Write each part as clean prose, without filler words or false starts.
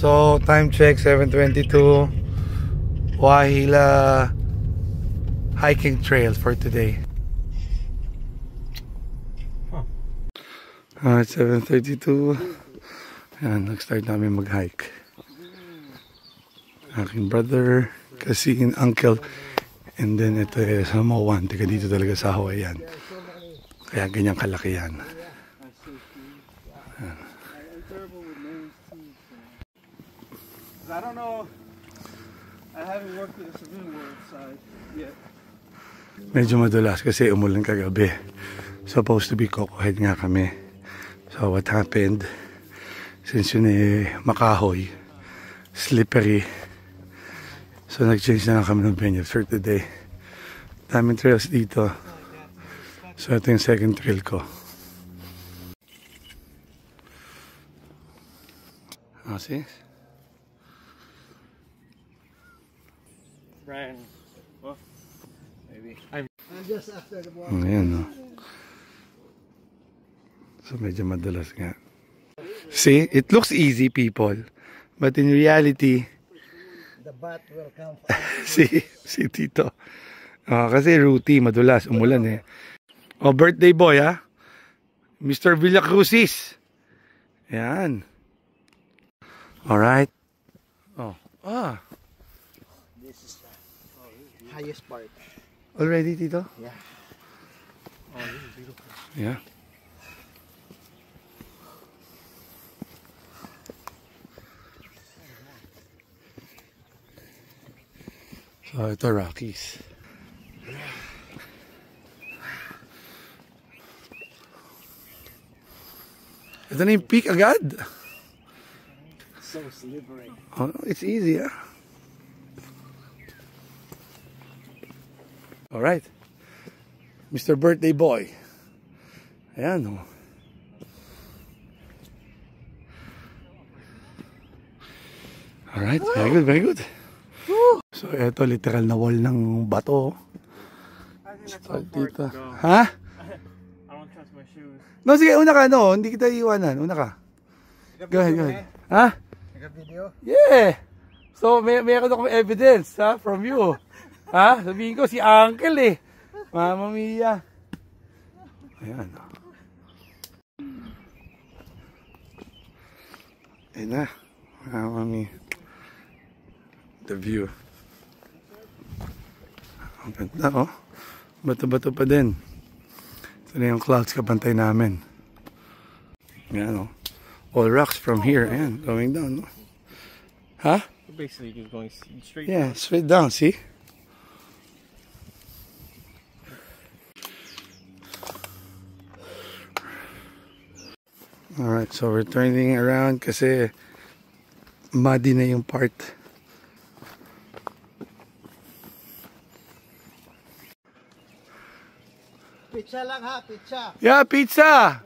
So, time check, 7:22. Wahila hiking trail for today. It's 7:32. Ayan, nag-start namin mag-hike. Aking brother, cousin, uncle, and then ito Samoan. Tiga dito talaga sa Hawaii yan. Kaya ganyang kalaki yan. I don't know. I haven't worked with the civilian world side yet. Medyo madulas kasi umulan kagabi. Supposed to be Cocohead nga kami. So what happened, since yun makahoy, slippery, so nag-change na lang kami ng venue for today. Daming trails dito. So ito yung second trail ko. Oh, see? Brian, well, maybe. I'm just after the water. Ayan, no? So medyo madalas nga. See, it looks easy, people, but in reality, The bat will come. si Tito. Kasi routine, madulas, umulan eh. Oh, birthday boy, ha? Mr. Villacruzis. Ayan. Alright. Oh. This is the highest part. Already, Tito? Yeah. Oh, this is beautiful. Yeah. So, ito Rockies. Ito na yung peak agad. So slippery. Oh, it's easy, ah. Alright. Mr. Birthday Boy. Ayan, oh. Alright, very good, very good. So, ito literal na wall ng bato. Start dito. Ha? I don't trust my shoes. No, sige, una ka, no. Hindi kita iiwanan. Una ka. Go ahead, go ahead. Ha? Naka-video? Yeah! So, meron akong evidence, ha? From you. Ha? Sabihin ko, si Uncle, eh. Mama Mia. Ayan. Ayan na. Mama Mia. The view. Ang ganda, oh. Bato-bato pa din. Ito na yung clouds kapantay namin. Ayan, oh. All rocks from here. Ayan, going down, no? Huh? Basically just going straight. Yeah, straight down, see? Alright, so we're turning around kasi muddy na yung part. Pizza lang ha, pizza. Yeah, pizza!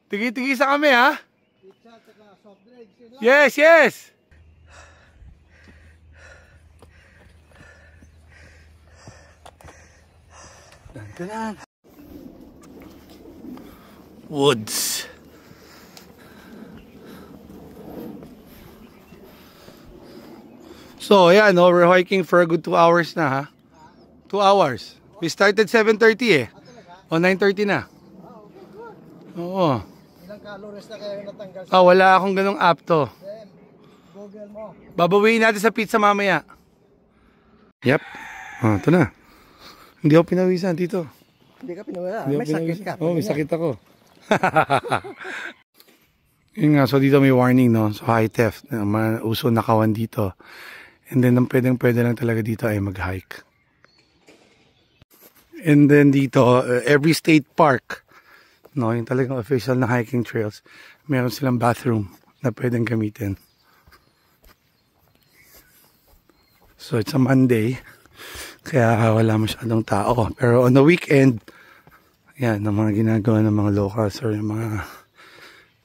Tigi-tigisa kami, ha? Pizza at soft drinks. Yes, yes! Woods. So, yeah, no, we're hiking for a good 2 hours na, ha? 2 hours. We started 7:30 eh. O, 9:30 na. Oo. Ilang calories na kayo natanggal sa Wala akong ganong apto. Google mo? Babawiin natin sa pizza mamaya. Yep. Ito na. Hindi ako pinawisan, Tito. Hindi ka pinawala. Hindi ako May sakit pinawisan. ka. May sakit ako. Yun nga, so dito may warning, no? So high theft. Uso nakawan dito. And then, ang pwede lang talaga dito ay mag-hike. And then dito, every state park, no, yung talagang official na hiking trails, meron silang bathroom na pwedeng gamitin. So it's a Monday, kaya wala masyadong tao. Pero on the weekend, yan, ang mga ginagawa ng mga locals or yung mga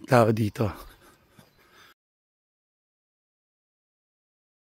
tao dito.